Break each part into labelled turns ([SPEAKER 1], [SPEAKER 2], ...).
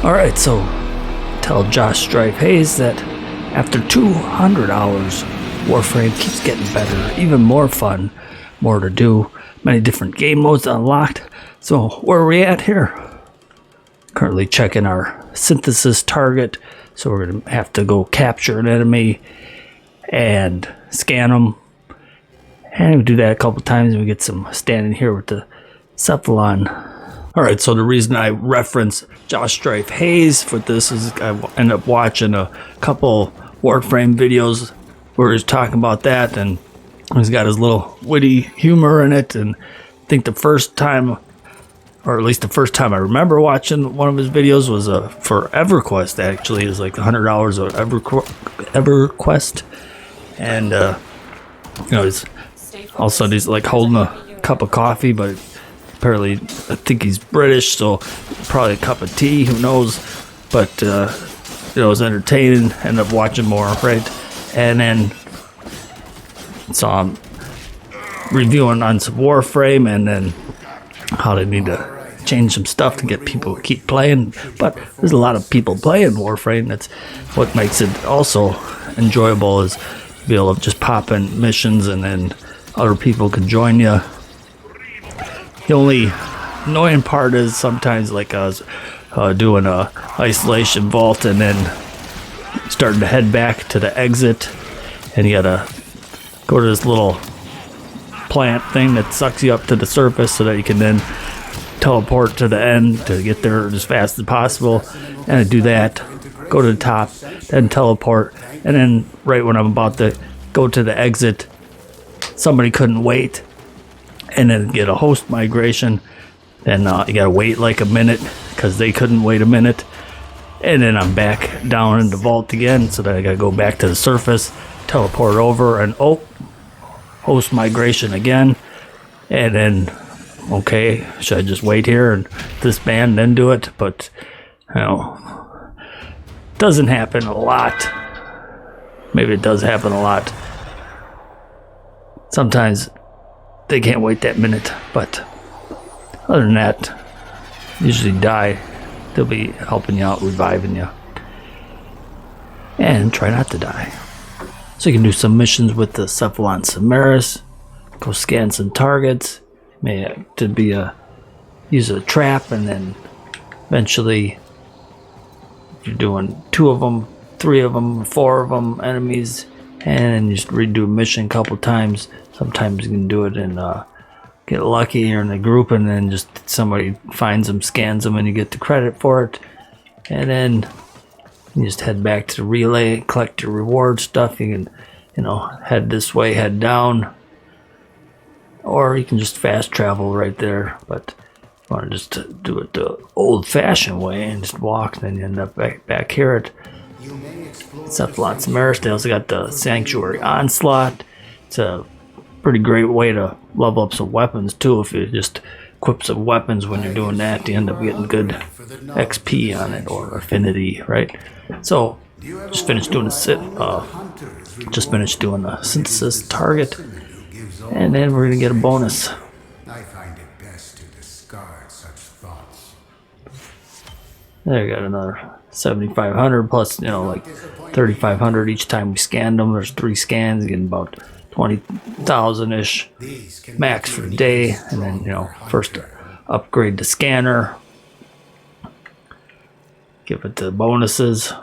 [SPEAKER 1] Alright, so tell Josh Strife Hayes that after 200 hours, Warframe keeps getting better, even more fun, more to do, many different game modes unlocked. So where are we at here? Currently checking our synthesis target, so we're going to have to go capture an enemy and scan them. And we do that a couple times and we get some standing here with the Cephalon. Alright, so the reason I reference Josh Strife Hayes for this is I ended up watching a couple Warframe videos where he's talking about that, and he's got his little witty humor in it. And I think the first time, or at least the first time I remember watching one of his videos, was for EverQuest. Actually, it was like 100 hours of EverQuest, and you know, he's all of a sudden he's like holding a cup of coffee, but apparently I think he's British, so probably a cup of tea, who knows. But you know, it was entertaining. Ended up watching more, right? And then saw him reviewing on some Warframe, and then how they need to change some stuff to get people to keep playing. But there's a lot of people playing Warframe. That's what makes it also enjoyable, is be able to just pop in missions and then other people can join you. The only annoying part is sometimes, like I was doing a isolation vault and then starting to head back to the exit, and you gotta go to this little plant thing that sucks you up to the surface so that you can then teleport to the end to get there as fast as possible. And I do that, go to the top, then teleport, and then right when I'm about to go to the exit, somebody couldn't wait, and then get a host migration. Then you gotta wait like a minute because they couldn't wait a minute, and then I'm back down in the vault again, so that I gotta go back to the surface, teleport over, and host migration again. And then, okay, should I just wait here and disband then do it? But you know, doesn't happen a lot. Maybe it does happen a lot. Sometimes they can't wait that minute, but other than that, usually die. They'll be helping you out, reviving you. And try not to die. So you can do some missions with the Cephalon Samaris. Go scan some targets. May have to be use a trap, and then eventually, if you're doing 2 of them, 3 of them, 4 of them enemies, and you just redo a mission a couple times. Sometimes you can do it and get lucky, you're in a group, and then just somebody finds them, scans them, and you get the credit for it. And then you just head back to the relay, collect your reward stuff. You can, you know, head this way, head down, or you can just fast travel right there. But if you want to just do it the old-fashioned way and just walk, then you end up back here at Cephalon Samaris. They also got the Sanctuary Onslaught. It's a pretty great way to level up some weapons too. If you just equip some weapons when you're doing that, you end up getting good XP on it, or affinity, right? So just finished doing a synthesis target, and then we're gonna get a bonus.
[SPEAKER 2] I find it best to discard such thoughts.
[SPEAKER 1] There you got another 7,500 plus, you know, like 3,500 each time we scanned them. There's 3 scans, getting about 20,000-ish max for the day. And then, you know, first upgrade the scanner, give it the bonuses,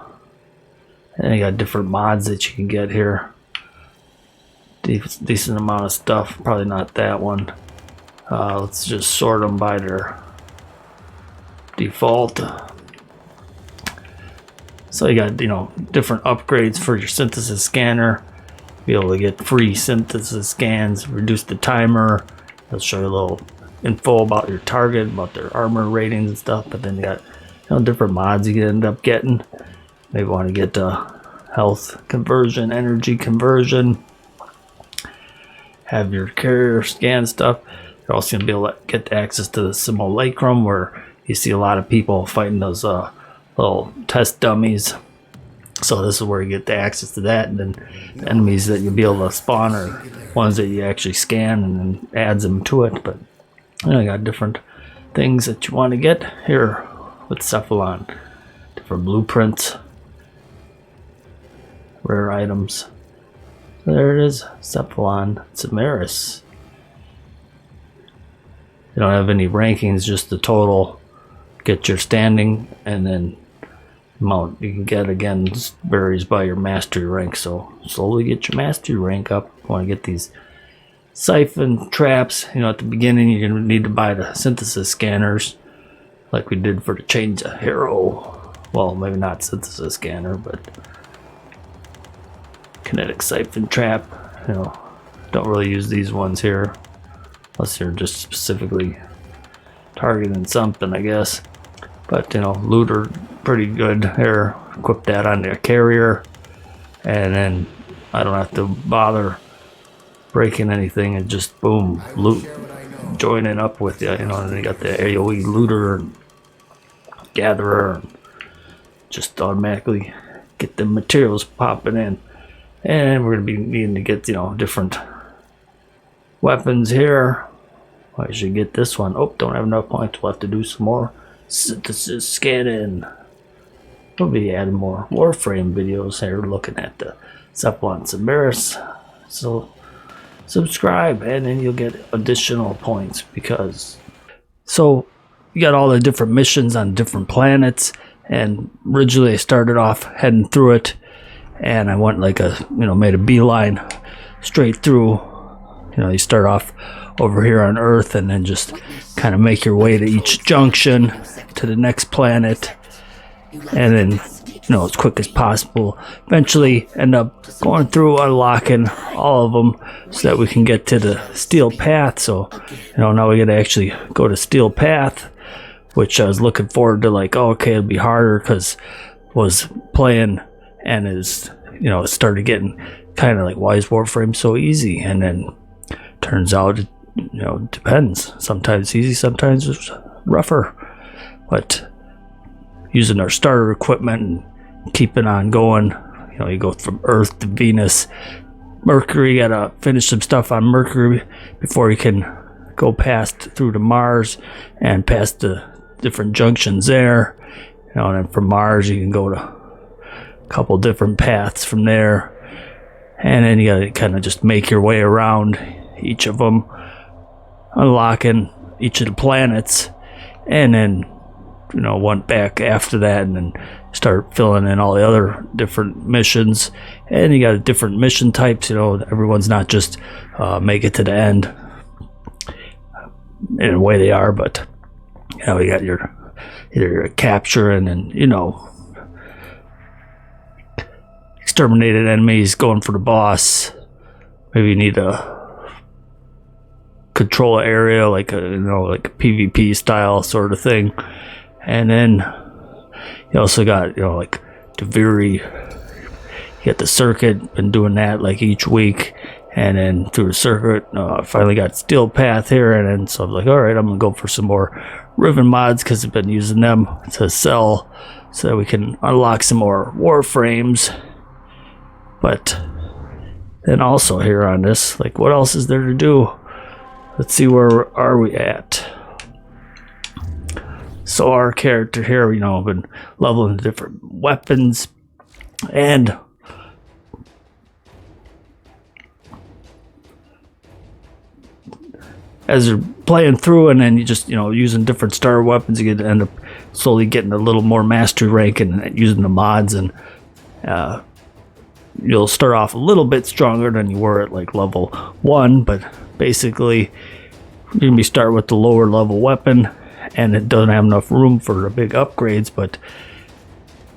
[SPEAKER 1] and then you got different mods that you can get here. Decent amount of stuff, probably not that one. Let's just sort them by their default. So you got, you know, different upgrades for your synthesis scanner. Be able to get free synthesis scans, reduce the timer. It'll show you a little info about your target, about their armor ratings and stuff. But then you got, you know, different mods you can end up getting. Maybe want to get health conversion, energy conversion, have your carrier scan stuff. You're also gonna be able to get access to the simulacrum, where you see a lot of people fighting those little test dummies. So this is where you get the access to that, and then the enemies that you'll be able to spawn are ones that you actually scan, and then adds them to it. But you know, you got different things that you want to get here with Cephalon. for blueprints, rare items. There it is, Cephalon Samaris. You don't have any rankings, just the total. Get your standing, and then amount you can get again just varies by your mastery rank. So slowly get your mastery rank up. You want to get these siphon traps. You know, at the beginning you're gonna need to buy the synthesis scanners, like we did for the change of hero. Well, maybe not synthesis scanner, but kinetic siphon trap. You know, don't really use these ones here unless you're just specifically targeting something, I guess. But you know, looter pretty good here. Equip that on the carrier, and then I don't have to bother breaking anything, and just boom, loot, join it up with you. You know, and then you got the AoE looter and gatherer, and just automatically get the materials popping in. And we're gonna be needing to get, you know, different weapons here. I should get this one. Oh, don't have enough points. We'll have to do some more synthesis scanning. We'll be adding more Warframe videos here, looking at the Cephalon Samaris. So subscribe, and then you'll get additional points. Because so you got all the different missions on different planets, and originally I started off heading through it, and I went like a, you know, made a beeline straight through. You know, you start off over here on Earth, and then just kind of make your way to each junction to the next planet, and then, you know, as quick as possible. Eventually end up going through, unlocking all of them, so that we can get to the Steel Path. So, you know, now we gotta actually go to Steel Path, which I was looking forward to. Like, oh, okay, it'll be harder, because was playing and is, you know, it started getting kind of like, why is Warframe so easy? And then turns out, you know, it depends. Sometimes easy, sometimes it's rougher. But using our starter equipment and keeping on going, you know, you go from Earth to Venus, Mercury. You gotta finish some stuff on Mercury before you can go past through to Mars and past the different junctions there. You know, and then from Mars you can go to a couple different paths from there, and then you gotta kind of just make your way around each of them, unlocking each of the planets, and then, you know, went back after that, and then start filling in all the other different missions. And you got different mission types. You know, everyone's not just make it to the end. In a way they are, but you know, you got your either your capture, and then, you know, exterminated enemies, going for the boss. Maybe you need a control area, like a, you know, like a PvP style sort of thing. And then you also got, you know, like Deviri. You got the circuit, been doing that like each week. And then through the circuit, I finally got Steel Path here, and then so I'm like, all right, I'm gonna go for some more Riven mods, because I've been using them to sell so that we can unlock some more Warframes. But then also here on this, like, what else is there to do? Let's see, where are we at? So our character here, you know, been leveling different weapons, and as you're playing through, and then you just, you know, using different starter weapons, you get to end up slowly getting a little more mastery rank and using the mods, and you'll start off a little bit stronger than you were at like level 1, but basically you're gonna be start with the lower level weapon, and it doesn't have enough room for the big upgrades, but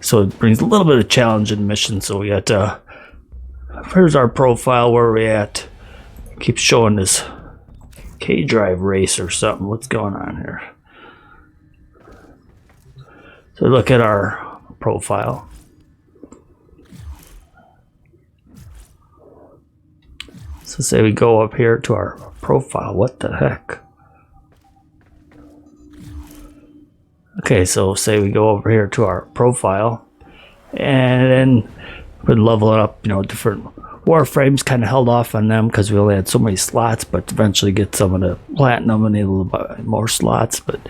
[SPEAKER 1] so it brings a little bit of challenge in mission. So we got here's our profile, where we at. Keeps showing this K-Drive race or something. What's going on here? So look at our profile. So say we go up here to our profile. What the heck? Okay, so say we go over here to our profile, and then we're leveling up, you know, different Warframes. Kind of held off on them because we only had so many slots, but eventually get some of the platinum and need a little bit more slots. But,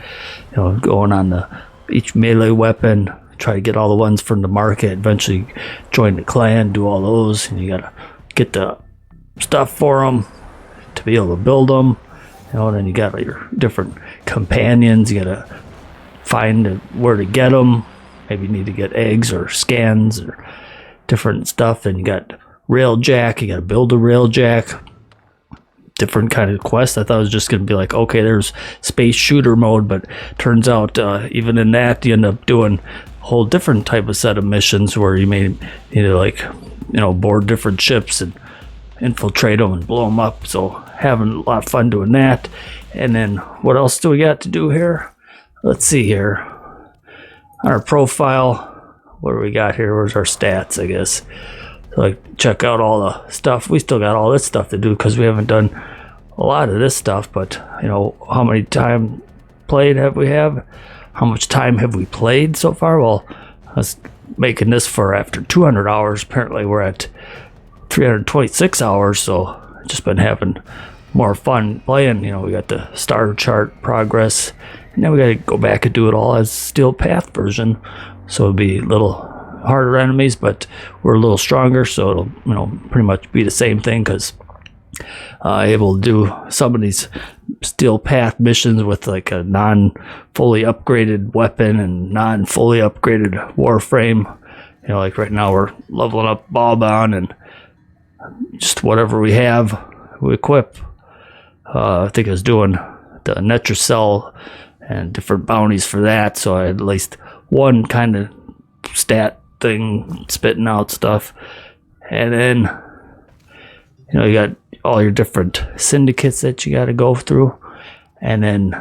[SPEAKER 1] you know, going on the each melee weapon, try to get all the ones from the market, eventually join the clan, do all those, and you gotta get the stuff for them to be able to build them. You know, and then you got your different companions. You gotta find where to get them. Maybe you need to get eggs or scans or different stuff. Then you got railjack. You gotta build a railjack. Different kind of quest. I thought it was just gonna be like, okay, there's space shooter mode, but turns out even in that you end up doing a whole different type of set of missions where you may need to, like, you know, board different ships and infiltrate them and blow them up. So having a lot of fun doing that. And then what else do we got to do here? Let's see here. On our profile, what do we got here? Where's our stats, I guess? So, like, check out all the stuff. We still got all this stuff to do because we haven't done a lot of this stuff. But, you know, how many time played have we have? How much time have we played so far? Well, I was making this for after 200 hours. Apparently we're at 326 hours, so I've just been having more fun playing. You know, we got the star chart progress, and then we got to go back and do it all as Steel Path version, so it'll be a little harder enemies, but we're a little stronger, so it'll, you know, pretty much be the same thing, because able to do some of these Steel Path missions with like a non-fully upgraded weapon and non-fully upgraded Warframe. You know, like right now we're leveling up Ballbound and just whatever we have, we equip. I think I was doing the Netracell and different bounties for that, so I had at least one kind of stat thing spitting out stuff. And then, you know, you got all your different syndicates that you got to go through, and then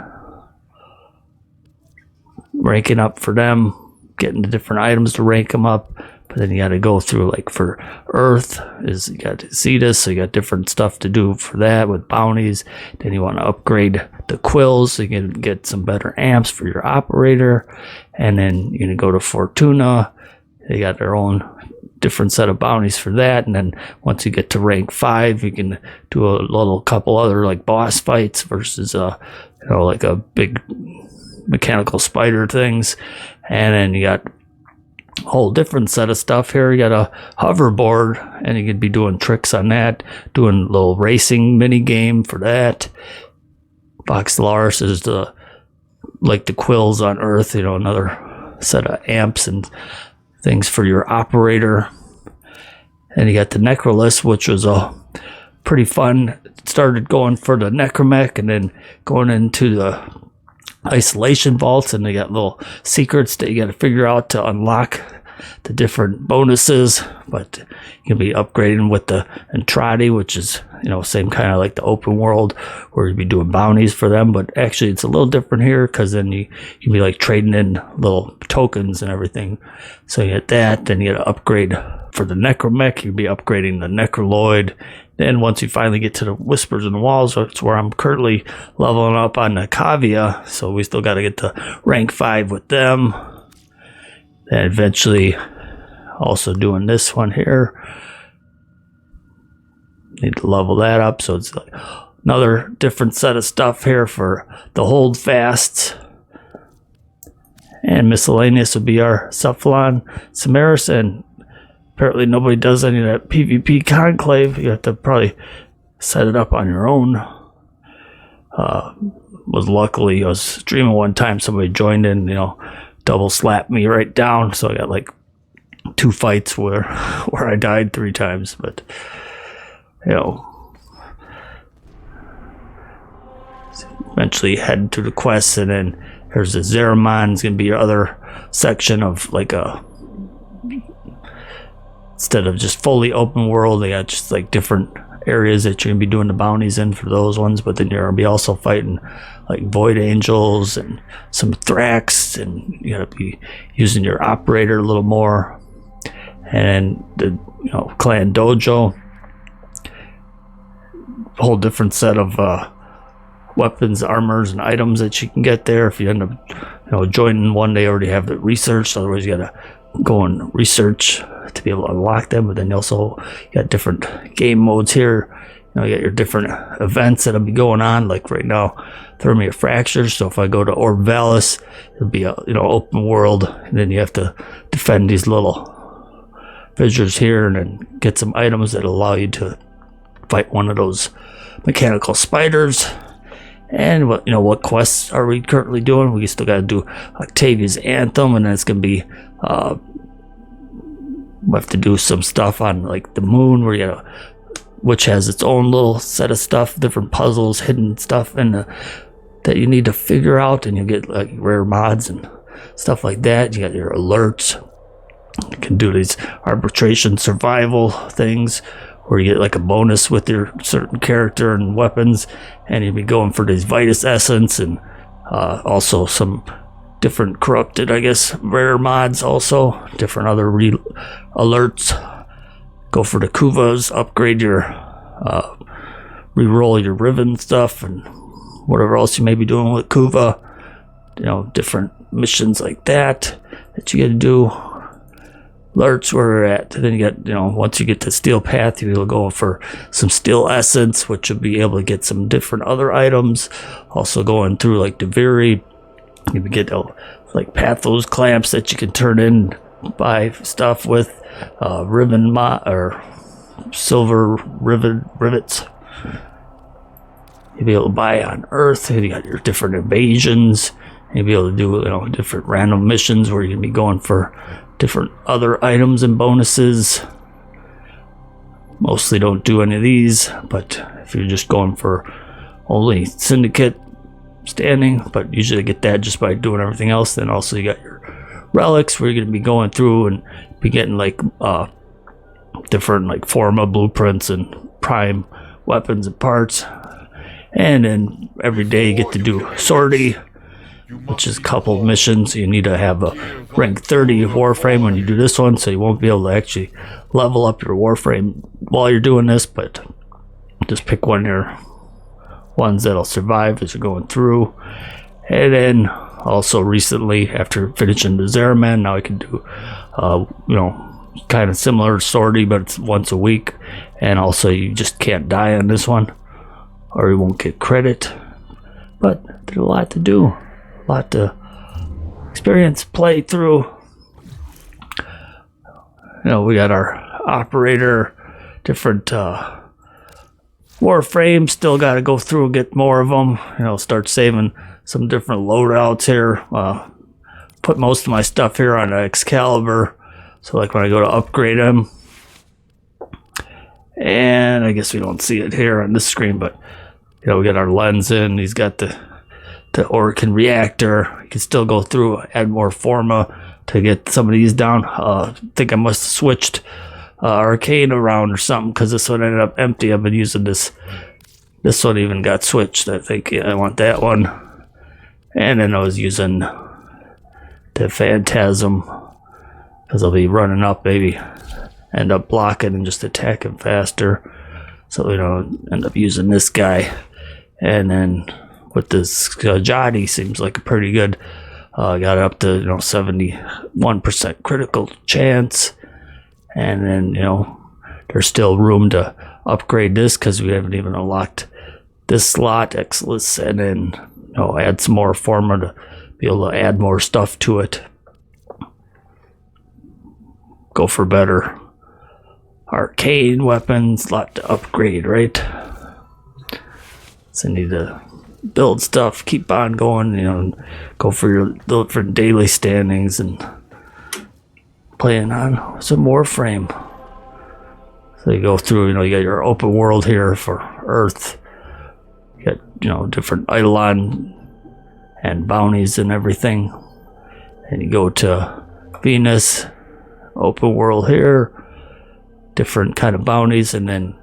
[SPEAKER 1] ranking up for them, getting the different items to rank them up. But then you got to go through, like, for Earth is you got Zetas, so you got different stuff to do for that with bounties. Then you want to upgrade the quills so you can get some better amps for your operator. And then you're gonna go to Fortuna. They got their own different set of bounties for that. And then once you get to rank 5, you can do a little couple other, like, boss fights versus you know, like a big mechanical spider things. And then you got a whole different set of stuff here. You got a hoverboard, and you could be doing tricks on that, doing a little racing mini game for that. Voxelaris is the, like, the quills on Earth, you know, another set of amps and things for your operator. And you got the Necrolist, which was a pretty fun. Started going for the Necromech and then going into the isolation vaults, and they got little secrets that you got to figure out to unlock the different bonuses. But you can be upgrading with the Entrati, which is, you know, same kind of like the open world where you'd be doing bounties for them, but actually it's a little different here because then you can be like trading in little tokens and everything. So you get that, then you get to upgrade for the Necromech, you'd be upgrading the Necroloid. Then once you finally get to the Whispers in the Walls, that's where I'm currently leveling up on the Kavia, so we still got to get to rank 5 with them. Then eventually also doing this one here. Need to level that up, so it's like another different set of stuff here for the holdfasts. And miscellaneous would be our Cephalon Samaris, and apparently nobody does any of that PvP conclave. You have to probably set it up on your own. Was luckily, I was streaming one time, somebody joined in, you know, double slapped me right down, so I got like 2 fights where I died 3 times, but, you know, eventually head to the quest. And then there's the Zariman. It's gonna be your other section of like a, instead of just fully open world, they got just like different areas that you're gonna be doing the bounties in for those ones. But then you're gonna be also fighting like Void Angels and some Thrax, and you gotta be using your operator a little more. And the, you know, Clan Dojo, a whole different set of weapons, armors, and items that you can get there. If you end up, you know, joining one, they already have the research, otherwise you gotta go and research to be able to unlock them. But then you also got different game modes here. you got your different events that'll be going on. Like right now, Thermia Fractures. So if I go to Orvalis, it'll be a open world, and then you have to defend these little fissures here, and then get some items that allow you to fight one of those mechanical spiders. And what quests are we currently doing? We still got to do Octavia's Anthem, and then it's gonna be we have to do some stuff on like the moon, where which has its own little set of stuff, different puzzles, hidden stuff, and that you need to figure out, and you get like rare mods and stuff like that. You got your alerts. You can do these arbitration survival things where you get like a bonus with your certain character and weapons, and you'll be going for these Vitus Essence, and also some different corrupted, I guess, rare mods, also different other alerts. Go for the Kuvas, upgrade your reroll your Riven stuff, and whatever else you may be doing with Kuva. Different missions like that you got to do. Alerts where we're at. And then you got, once you get to Steel Path, you'll go for some Steel Essence, which you'll be able to get some different other items. Also going through like Deviri, you can get like Pathos clamps that you can turn in, buy stuff with, ribbon or silver rivets. You'll be able to buy on Earth. And you got your different invasions. You'll be able to do different random missions where you can be going for different other items and bonuses. Mostly don't do any of these, but if you're just going for only Syndicate standing, but usually get that just by doing everything else. Then also you got your relics where you're going to be going through and be getting like different like Forma blueprints and prime weapons and parts. And then every day you get to do sortie, which is a couple of missions. You need to have a rank 30 Warframe when you do this one, so you won't be able to actually level up your Warframe while you're doing this, but just pick one of your ones that'll survive as you're going through. And then also recently, after finishing the Zariman, now I can do kind of similar sortie, but it's once a week, and also you just can't die on this one or you won't get credit. But there's a lot to do, a lot to experience, play through. We got our operator, different Warframe, still got to go through and get more of them. Start saving some different loadouts here. Put most of my stuff here on Excalibur, so like when I go to upgrade him, and I guess we don't see it here on this screen, but we got our lens in. He's got the Orkan reactor. You can still go through, add more Forma to get some of these down. I think I must have switched Arcane around or something, because this one ended up empty. I've been using this one, even got switched. I think I want that one. And then I was using the Phantasm, because I'll be running up, maybe end up blocking and just attacking faster. So end up using this guy. And then with this Jati, seems like a pretty good, got it up to 71% critical chance. And then there's still room to upgrade this, because we haven't even unlocked this slot, Exilus, and then add some more Forma to be able to add more stuff to it. Go for better arcane weapons, lot to upgrade, right? So I need to build stuff, keep on going, go for your different daily standings and playing on some Warframe. So you go through, you got your open world here for Earth. You got, different Eidolon and bounties and everything. And you go to Venus, open world here, different kind of bounties, and then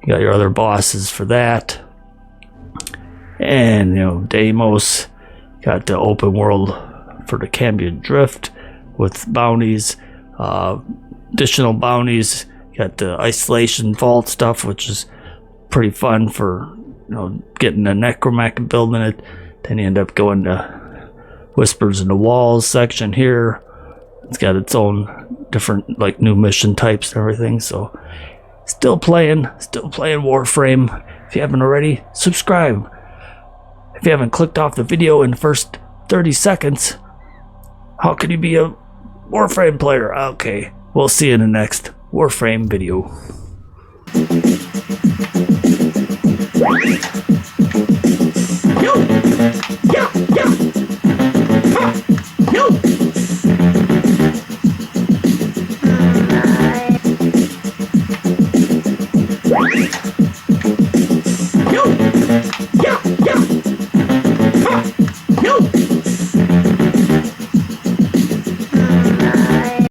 [SPEAKER 1] you got your other bosses for that. And Deimos, got the open world for the Cambion Drift with bounties, additional bounties. You got the isolation vault stuff, which is pretty fun for getting the necromancer and building it. Then you end up going to Whispers in the Walls section here. It's got its own different like new mission types and everything. So Still playing Warframe. If you haven't already, subscribe. If you haven't clicked off the video in the first 30 seconds, how can you be a Warframe player? Okay, we'll see you in the next Warframe video.